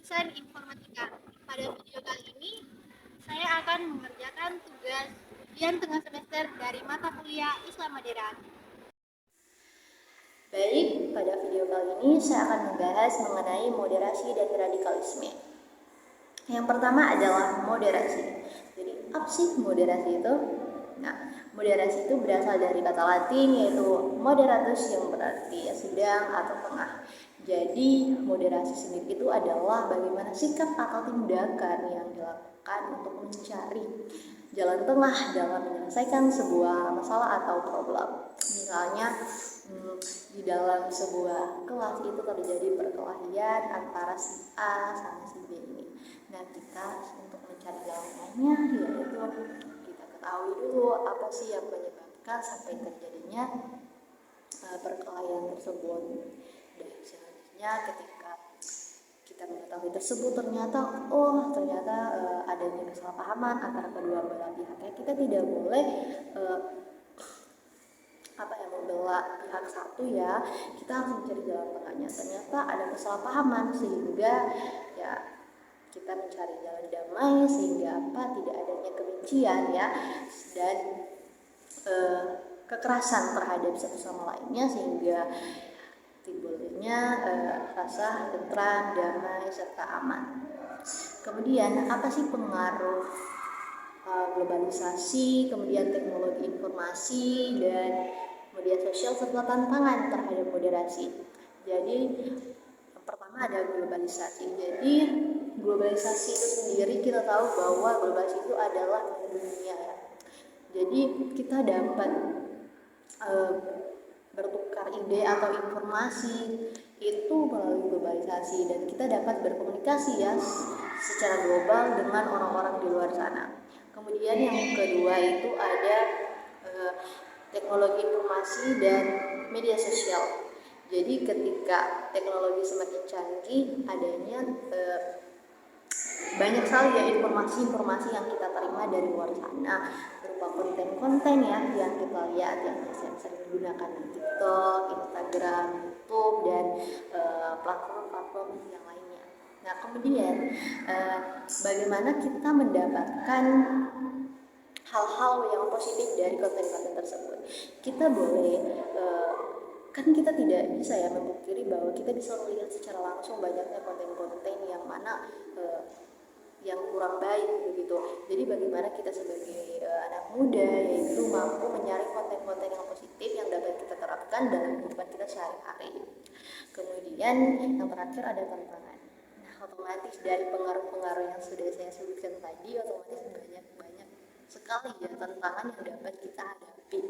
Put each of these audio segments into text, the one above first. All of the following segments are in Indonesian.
jurusan Informatika. Pada video kali ini, saya akan mengerjakan tugas ujian tengah semester dari mata kuliah Islam Modern. Baik, pada video kali ini saya akan membahas mengenai moderasi dan radikalisme. Yang pertama adalah moderasi. Jadi, apa sih moderasi itu? Nah, moderasi itu berasal dari kata Latin yaitu moderatus yang berarti sedang atau tengah. Jadi, moderasi sendiri itu adalah bagaimana sikap atau tindakan yang dilakukan untuk mencari jalan tengah dalam menyelesaikan sebuah masalah atau problem. Misalnya, di dalam sebuah kelas itu terjadi perkelahian antara si A sama si B ini. Nah, kita untuk mencari jalan tengahnya yaitu kita ketahui dulu apa sih yang menyebabkan sampai terjadinya perkelahian tersebut. Dan selanjutnya ketika kita mengetahui tersebut ternyata adanya kesalahpahaman antara kedua belah pihak, kita tidak boleh membela pihak satu ya, kita harus mencari jalan tengahnya. Ternyata ada kesalahpahaman sehingga ya kita mencari jalan damai sehingga tidak adanya kebencian ya dan kekerasan terhadap satu sama lainnya sehingga timbulnya rasa tentram, damai serta aman. Kemudian apa sih pengaruh globalisasi, kemudian teknologi informasi dan media sosial serta tantangan terhadap moderasi? Jadi yang pertama ada globalisasi. Jadi globalisasi itu sendiri kita tahu bahwa globalisasi itu adalah dunia ya. Jadi kita dapat bertukar ide atau informasi itu melalui globalisasi dan kita dapat berkomunikasi ya secara global dengan orang-orang di luar sana. Kemudian yang kedua itu ada teknologi informasi dan media sosial. Jadi ketika teknologi semakin canggih, adanya banyak sekali ya informasi-informasi yang kita terima dari luar sana berupa konten-konten ya yang kita lihat yang sering digunakan di TikTok, Instagram, YouTube dan platform-platform yang lainnya. Nah kemudian bagaimana kita mendapatkan hal-hal yang positif dari konten-konten tersebut? Kita boleh kan kita tidak bisa ya memungkiri bahwa kita bisa melihat secara langsung banyaknya konten-konten yang mana yang kurang baik begitu. Jadi bagaimana kita sebagai anak muda yaitu mampu menyaring konten-konten yang positif yang dapat kita terapkan dalam kehidupan kita sehari-hari. Kemudian yang terakhir ada tantangan. Nah, otomatis dari pengaruh-pengaruh yang sudah saya sebutkan tadi, otomatis banyak sekali ya tantangan yang dapat kita hadapi.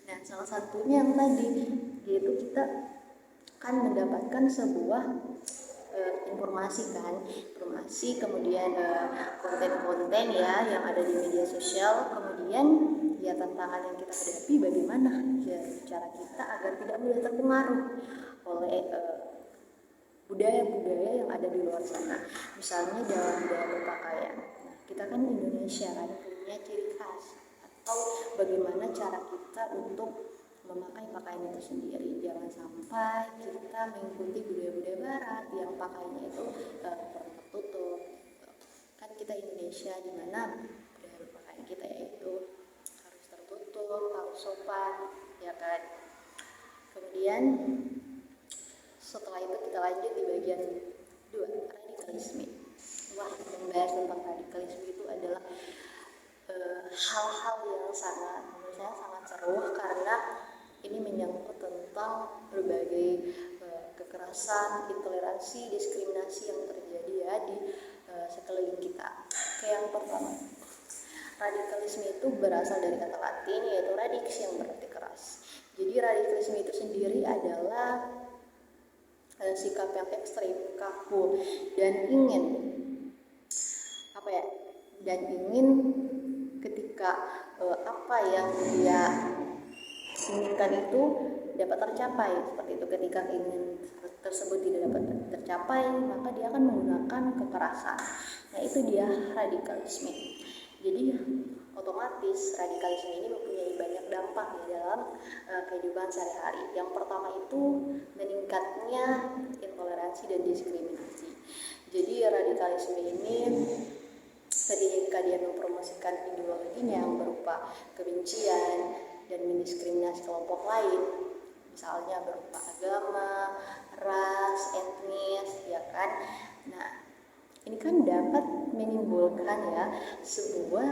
Nah, salah satunya yang tadi yaitu kita akan mendapatkan sebuah informasi kemudian konten-konten ya yang ada di media sosial, kemudian ya tantangan yang kita hadapi bagaimana ya cara kita agar tidak mudah terpengaruh oleh budaya-budaya yang ada di luar sana. Misalnya dalam budaya berpakaian. Nah, kita kan Indonesia kan punya ciri khas atau bagaimana cara kita untuk memakai pakaian itu sendiri. Jangan sampai kita mengikuti budaya-budaya barat yang pakaiannya itu tertutup. Kan kita Indonesia di mana budaya berpakaian kita yaitu harus tertutup, harus sopan, ya kan. Kemudian setelah itu kita lanjut di bagian 2, radikalisme. Wah, membahas tentang radikalisme itu adalah hal-hal yang menurut saya sangat seru karena ini menyangkut tentang berbagai kekerasan, intoleransi, diskriminasi yang terjadi ya di sekeliling kita. Yang pertama, radikalisme itu berasal dari kata Latin yaitu radix yang berarti keras. Jadi radikalisme itu sendiri adalah sikap yang ekstrim, kaku dan ingin ketika apa yang dia inginkan itu dapat tercapai, seperti itu. Ketika ingin tersebut tidak dapat tercapai, maka dia akan menggunakan kekerasan. Nah, itu dia radikalisme. Jadi otomatis radikalisme ini mempunyai banyak dampak di dalam kehidupan sehari-hari. Yang pertama itu meningkatnya intoleransi dan diskriminasi. Jadi radikalisme ini ketika dia mempromosikan ideologinya yang berupa kebencian dan mendiskriminasi kelompok lain, misalnya berupa agama, ras, etnis, ya kan. Nah, ini kan dapat menimbulkan ya sebuah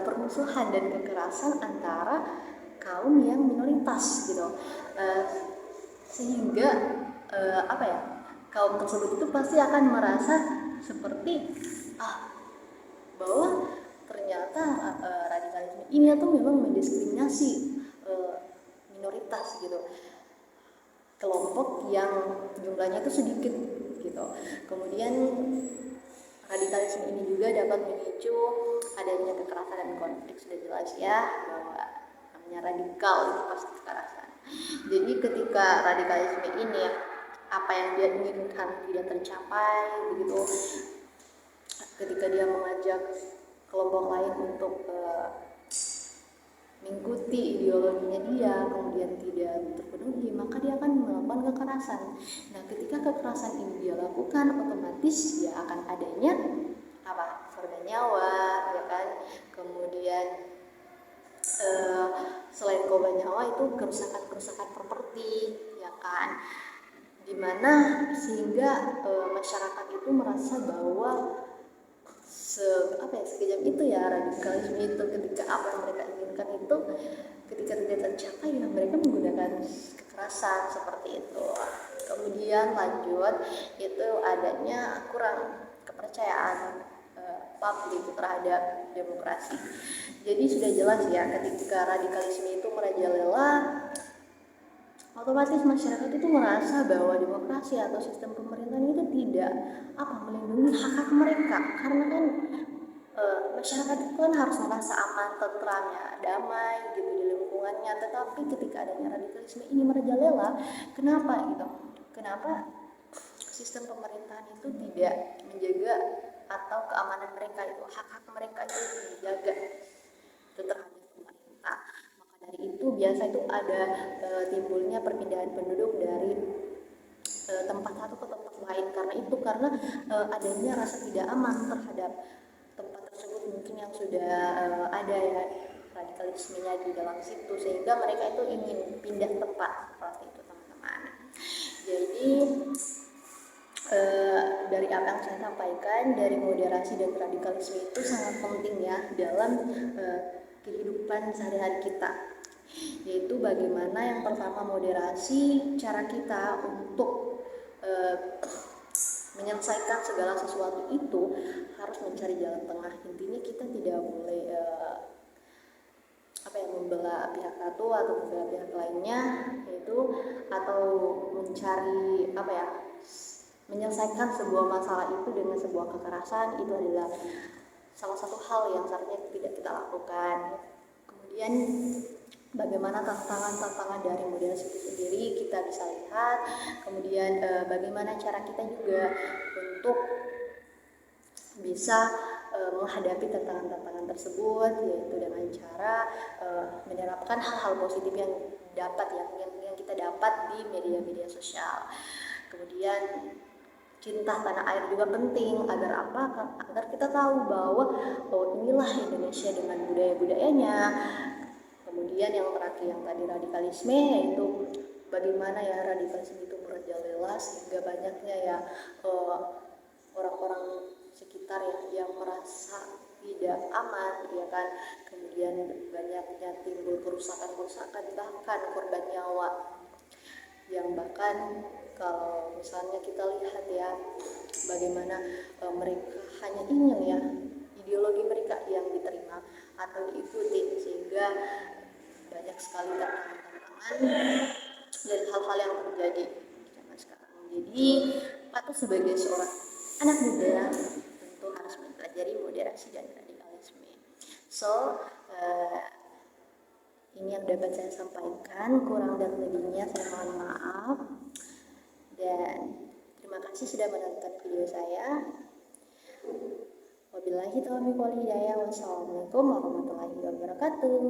permusuhan dan kekerasan antara kaum yang minoritas gitu. Sehingga apa ya, kaum tersebut itu pasti akan merasa seperti bahwa ternyata radikalisme ini tuh memang mendiskriminasi minoritas gitu, kelompok yang jumlahnya itu sedikit gitu. Kemudian radikalisme ini juga dapat memicu adanya kekerasan dan konflik. Sudah jelas ya bahwa namanya radikal itu pasti kekerasan. Jadi ketika radikalisme ini apa yang dia inginkan tidak tercapai begitu, ketika dia mengajak kelompok lain untuk mengikuti ideologinya dia, kemudian tidak terpenuhi, maka dia akan melakukan kekerasan. Nah, ketika kekerasan ini dia lakukan, otomatis dia akan adanya apa? Korban nyawa, ya kan? Kemudian selain korban nyawa itu kerusakan properti, ya kan? Dimana sehingga masyarakat itu merasa bahwa sekejam itu ya radikalisme itu, ketika apa yang mereka inginkan itu ketika tidak tercapai ya mereka menggunakan kekerasan seperti itu. Kemudian lanjut itu adanya kurang kepercayaan publik terhadap demokrasi. Jadi sudah jelas ya ketika radikalisme itu merajalela, otomatis masyarakat itu merasa bahwa demokrasi atau sistem pemerintahan itu tidak melindungi hak-hak mereka, karena kan masyarakat itu kan harus merasa aman, tentram, ya, damai gitu di lingkungannya. Tetapi ketika adanya radikalisme ini merajalela, kenapa sistem pemerintahan itu tidak menjaga atau keamanan mereka itu, hak-hak mereka itu dijaga itu terhadap pemerintah. Maka dari itu biasa itu ada timbulnya perpindahan penduduk dari tempat satu ke tempat lain, karena adanya rasa tidak aman terhadap tempat tersebut, mungkin yang sudah ada ya radikalismenya di dalam situ, sehingga mereka itu ingin pindah tempat seperti itu, teman-teman. Jadi dari apa yang saya sampaikan, dari moderasi dan radikalisme itu sangat penting ya dalam kehidupan sehari-hari kita, yaitu bagaimana yang pertama moderasi, cara kita untuk menyelesaikan segala sesuatu itu harus mencari jalan tengah. Intinya kita tidak boleh membelah pihak satu atau membelah pihak lainnya, yaitu atau mencari menyelesaikan sebuah masalah itu dengan sebuah kekerasan. Itu adalah salah satu hal yang seharusnya tidak kita lakukan. Kemudian bagaimana tantangan dari moderasi itu sendiri kita bisa lihat. Kemudian bagaimana cara kita juga untuk bisa menghadapi tantangan-tantangan tersebut, yaitu dengan cara menerapkan hal-hal positif yang kita dapat di media-media sosial. Kemudian cinta tanah air juga penting, agar agar kita tahu bahwa inilah Indonesia dengan budaya-budayanya. Kemudian yang terakhir yang tadi radikalisme, yaitu bagaimana ya radikalisme itu merajalela sehingga banyaknya ya orang-orang sekitar yang merasa tidak aman, ya kan. Kemudian banyaknya timbul kerusakan, bahkan korban nyawa, yang bahkan kalau misalnya kita lihat ya bagaimana mereka hanya ingin ya ideologi mereka yang diterima atau diikuti, sehingga banyak sekali tantangan dan hal-hal yang terjadi zaman sekarang. Jadi aku sebagai seorang anak muda tentu harus mempelajari moderasi dan radikalisme. So ini yang dapat saya sampaikan, kurang dan lebihnya saya mohon maaf, dan terima kasih sudah menonton video saya. Wabillahi taufiq wal hidayah. Wassalamualaikum warahmatullahi wabarakatuh.